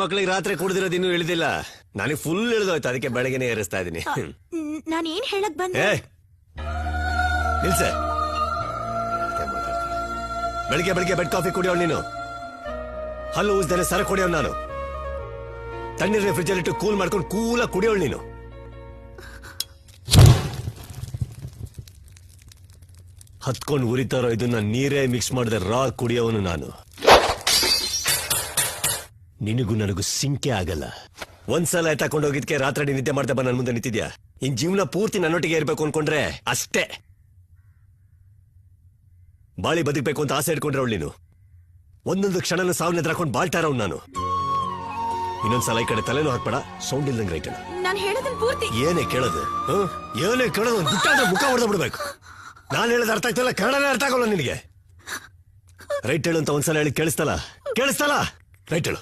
ಮಕ್ಳಿಗೆ ರಾತ್ರಿ ಕುಡ್ದಿರೋದು ಇನ್ನೂ ಇಳಿದಿಲ್ಲ. ನನಗೆ ಫುಲ್ ಇಳಿದೋಯ್ತು, ಅದಕ್ಕೆ ಬೆಳಗ್ಗೆನೆ ಏರಿಸ್ತಾ ಇದೀನಿ. ನಾನೇನ್ ಹೇಳಕ್ ಬಂದೆ? ನಿಲ್ಸ. ಬೆಳಿಗ್ಗೆ ಬೆಳಿಗ್ಗೆ ಬೆಡ್ ಕಾಫಿ ಕುಡಿಯೋಳು ನೀನು. ಹಲ್ಲು ಊಸ್ದೇನೆ ಸರ ಕುಡಿಯೋಳು ನಾನು. ತಣ್ಣೀರ್ ಫ್ರಿಜ್ಜಲ್ಲಿಟ್ಟು ಕೂಲ್ ಮಾಡ್ಕೊಂಡು ಕೂಲಾಗಿ ಕುಡಿಯೋಳು ನೀನು. ಹತ್ಕೊಂಡು ಉರಿತಾರೋ ಇದನ್ನ ನೀರೇ ಮಿಕ್ಸ್ ಮಾಡದೆ ರಾ ಕುಡಿಯೋವನು ನಾನು. ನಿನಗೂ ನನಗೂ ಸಿಂಕೆ ಆಗಲ್ಲ. ಒಂದ್ಸಲ ತಗೊಂಡು ಹೋಗಿದ್ಕೆ ರಾತ್ರಿ ನಿದ್ದೆ ಮಾಡ್ತಾ ಬಾ ನನ್ ಮುಂದೆ ನಿಂತಿದ್ಯಾ. ಇನ್ ಜೀವನ ಪೂರ್ತಿ ನನ್ನೊಟ್ಟಿಗೆ ಇರ್ಬೇಕು ಅನ್ಕೊಂಡ್ರೆ ಅಷ್ಟೇ. ಬಾಳಿ ಬದುಕಬೇಕು ಅಂತ ಆಸೆ ಇಟ್ಕೊಂಡ್ರವಳು ನೀನು. ಒಂದೊಂದು ಕ್ಷಣನ ಸಾವನ್ನ ಎದುರಾಕೊಂಡು ಬಾಳ್ತಾರವ್ ನಾನು. ಇನ್ನೊಂದ್ಸಲ ಈ ಕಡೆ ತಲೆನೂ ಹಾಕ್ಬೇಡ, ಸೌಂಡ್ ಇಲ್ದಂಗೆ ರೈಟ್. ನಾನು ಹೇಳೋದನ್ನ ಪೂರ್ತಿ ಏನೇ ಕೇಳೋದು? ಏನೇ ಕೇಳೋದು? ಬಿಟ್ಟಾದ್ರೆ ಮುಖ ಹೊಡೆದ ಬಿಡ್ಬೇಕು. ನಾನು ಹೇಳೋದು ಅರ್ಥ ಆಗ್ತಿಲ್ಲ, ಕನ್ನಡನೇ ಅರ್ಥ ಆಗೋಲ್ಲ ನಿನಗೆ. ರೈಟ್ ಹೇಳು ಅಂತ ಒಂದ್ಸಲ ಹೇಳಿ ಕೇಳಿಸ್ತಲ್ಲ ರೈಟ್ ಹೇಳು.